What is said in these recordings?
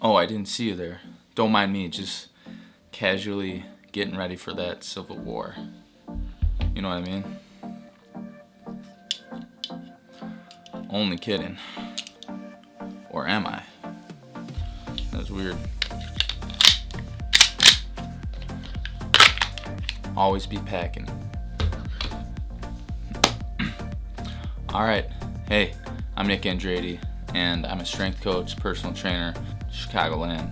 Oh, I didn't see you there. Don't mind me, just casually getting ready for that civil war. You know what I mean? Only kidding. Or am I? That's weird. Always be packing. Alright, hey, I'm Nick Andrade, and I'm a strength coach, personal trainer, Chicagoland.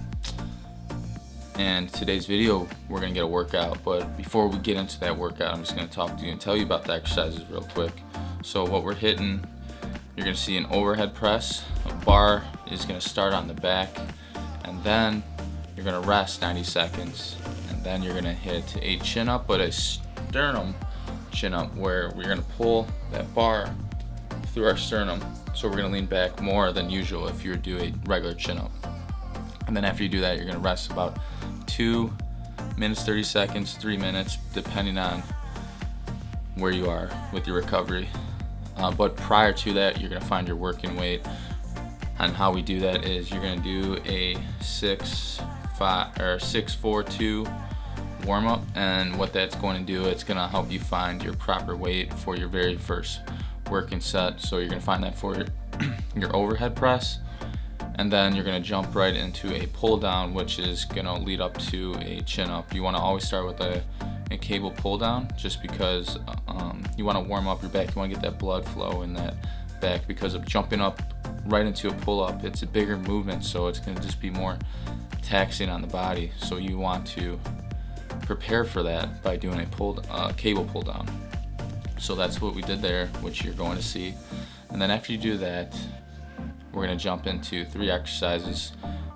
And today's video, we're gonna get a workout, but before we get into that workout, I'm just gonna talk to you and tell you about the exercises real quick. So what we're hitting, you're gonna see an overhead press. A bar is gonna start on the back, and then you're gonna rest 90 seconds, and then you're gonna hit a chin up, but a sternum chin up, where we're gonna pull that bar through our sternum. So we're gonna lean back more than usual if you were to do a regular chin up. And then after you do that, you're gonna rest about 2 minutes, 30 seconds, 3 minutes, depending on where you are with your recovery. But prior to that, you're gonna find your working weight. And how we do that is you're gonna do a 6-4-2 warm up. And what that's going to do, it's gonna help you find your proper weight for your very first working set. So you're gonna find that for your overhead press, and then you're gonna jump right into a pull down, which is gonna lead up to a chin up. You wanna always start with a cable pull down, just because you wanna warm up your back. You wanna get that blood flow in that back, because of jumping up right into a pull up, it's a bigger movement, so it's gonna just be more taxing on the body. So you want to prepare for that by doing a cable pull down. So that's what we did there, which you're going to see. And then after you do that, we're gonna jump into 3 exercises.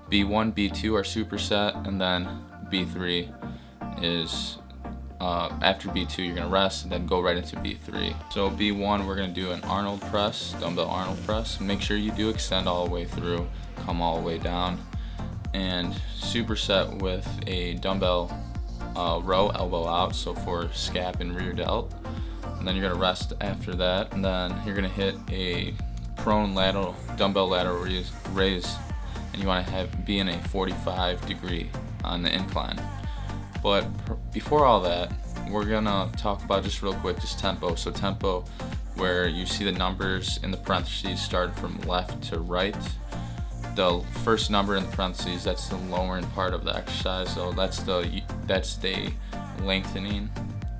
B1, B2 are superset, and then B3 is, after B2 you're gonna rest and then go right into B3. So B1, we're gonna do an Arnold press, dumbbell Arnold press. Make sure you do extend all the way through, come all the way down. And superset with a dumbbell row, elbow out, so for scap and rear delt. And then you're gonna rest after that, and then you're gonna hit a prone lateral, dumbbell lateral raise, and you want to be in a 45 degree on the incline. But before all that, we're gonna talk about, just real quick, just tempo. So tempo, where you see the numbers in the parentheses started from left to right. The first number in the parentheses, that's the lowering part of the exercise. So that's the lengthening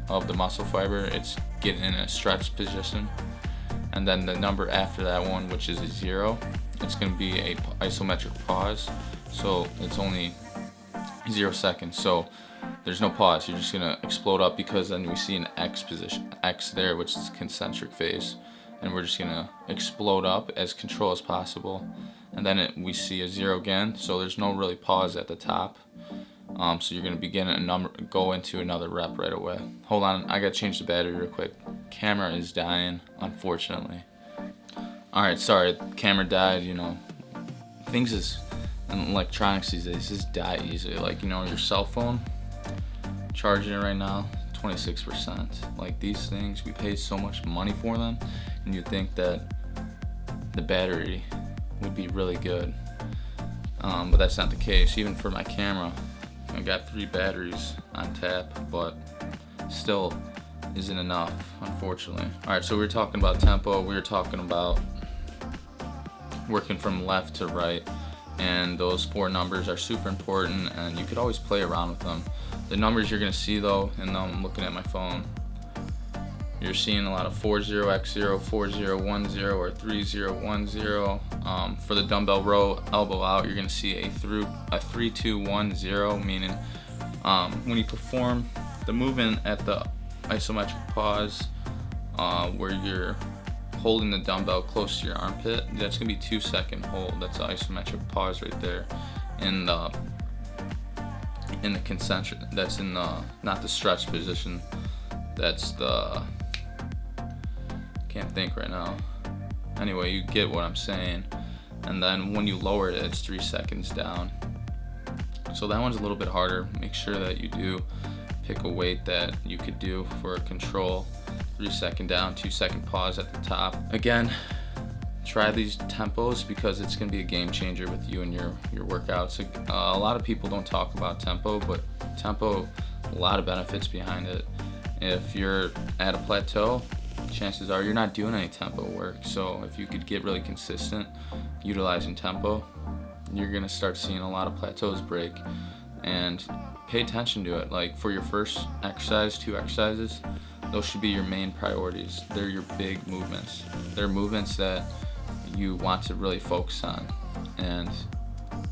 of the muscle fiber. It's getting in a stretch position. And then the number after that one, which is a 0, it's going to be a isometric pause. So it's only 0 seconds. So there's no pause. You're just going to explode up, because then we see an X position, X there, which is concentric phase. And we're just going to explode up as control as possible. And then we see a 0 again. So there's no really pause at the top. So you're going to begin go into another rep right away. Hold on, I got to change the battery real quick. Camera is dying, unfortunately. Alright, sorry, camera died. You know, things in electronics these days just die easily. Like, you know, your cell phone, charging it right now, 26%. Like, these things, we pay so much money for them, and you'd think that the battery would be really good. But that's not the case. Even for my camera, I got 3 batteries on tap, but still isn't enough, unfortunately. Alright, so we were talking about tempo, we were talking about working from left to right, and those 4 numbers are super important, and you could always play around with them. The numbers you're going to see, though, and now I'm looking at my phone, you're seeing a lot of 40x0, 4010, or 3010. For the dumbbell row, elbow out, you're going to see a 3210, meaning when you perform the movement at the isometric pause, where you're holding the dumbbell close to your armpit, that's going to be 2-second hold. That's an isometric pause right there. In the concentric, that's in the, not the stretch position, that's the, can't think right now. Anyway, you get what I'm saying. And then when you lower it, it's 3 seconds down. So that one's a little bit harder. Make sure that you do pick a weight that you could do for control. 3 second down, 2 second pause at the top. Again, try these tempos because it's going to be a game changer with you and your workouts. A lot of people don't talk about tempo, but tempo, a lot of benefits behind it. If you're at a plateau, chances are you're not doing any tempo work. So if you could get really consistent utilizing tempo, you're going to start seeing a lot of plateaus break. And pay attention to it. Like for your first exercise, 2 exercises, those should be your main priorities. They're your big movements. They're movements that you want to really focus on, and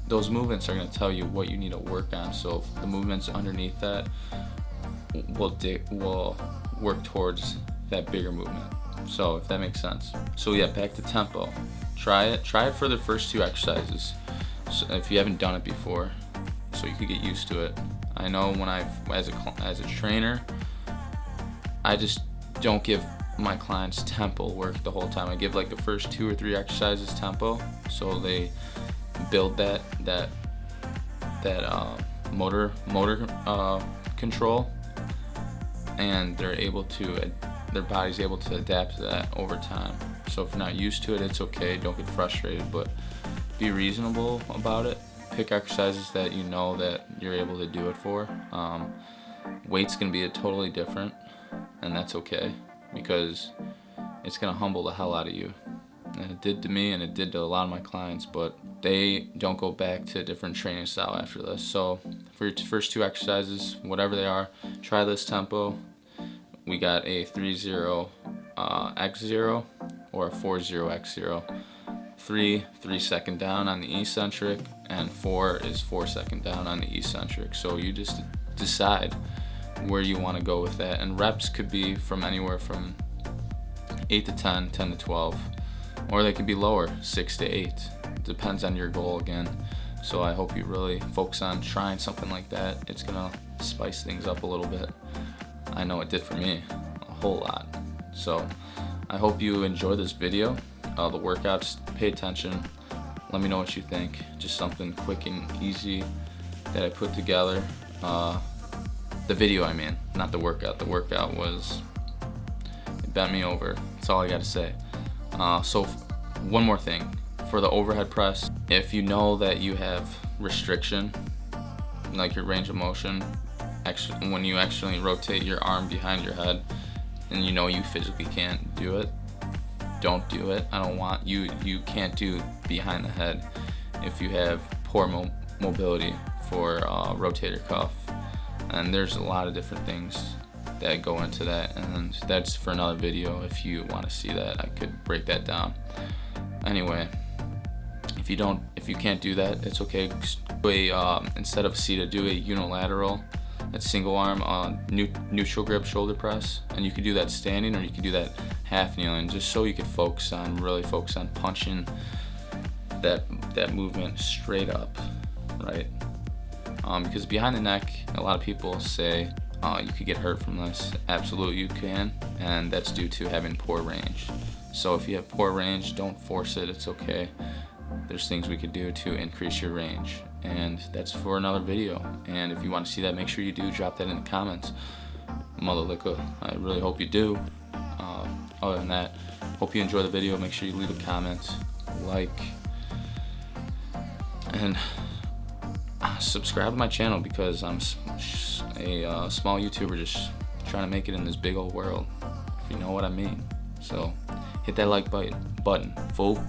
those movements are going to tell you what you need to work on. So the movements underneath that will work towards that bigger movement. So if that makes sense. So yeah, back to tempo. Try it for the first 2 exercises. So if you haven't done it before, so you could get used to it. I know when as a trainer, I just don't give my clients tempo work the whole time. I give like the first 2 or 3 exercises tempo, so they build that motor control, and their body's able to adapt to that over time. So if you're not used to it, it's okay. Don't get frustrated, but be reasonable about it. Pick exercises that you know that you're able to do it for. Weight's gonna be totally different, and that's okay, because it's gonna humble the hell out of you. And it did to me, and it did to a lot of my clients, but they don't go back to a different training style after this. So for your first 2 exercises, whatever they are, try this tempo. We got a 3-0 x0 or a 4-0 x0. 3 second down on the eccentric, and 4 is 4 second down on the eccentric. So you just decide where you want to go with that, and reps could be from anywhere from 8 to 10, 10 to 12, or they could be lower, 6 to 8. It depends on your goal again. So I hope you really focus on trying something like that. It's gonna spice things up a little bit. I know it did for me a whole lot. So I hope you enjoy this video. The workouts, pay attention. Let me know what you think. Just something quick and easy that I put together. The video, I mean, not the workout. The workout it bent me over. That's all I gotta say. So one more thing. For the overhead press, if you know that you have restriction, like your range of motion, when you actually rotate your arm behind your head, and you know you physically can't do it, don't do it. I don't want you can't do behind the head if you have poor mobility for rotator cuff. And there's a lot of different things that go into that, and that's for another video. If you want to see that, I could break that down. Anyway, if you can't do that, it's okay. Instead of seated, do a unilateral, that's single arm neutral grip shoulder press, and you could do that standing, or you could do that half kneeling, just so you could really focus on punching that movement straight up, right? Because behind the neck, a lot of people say you could get hurt from this. Absolutely you can, and that's due to having poor range. So if you have poor range, don't force it, it's okay. There's things we could do to increase your range, and that's for another video. And if you want to see that, make sure you do drop that in the comments. Mother liquor, I really hope you do. Other than that, hope you enjoy the video. Make sure you leave a comment, like, and subscribe to my channel, because I'm a small YouTuber just trying to make it in this big old world, if you know what I mean. So hit that like button, fool.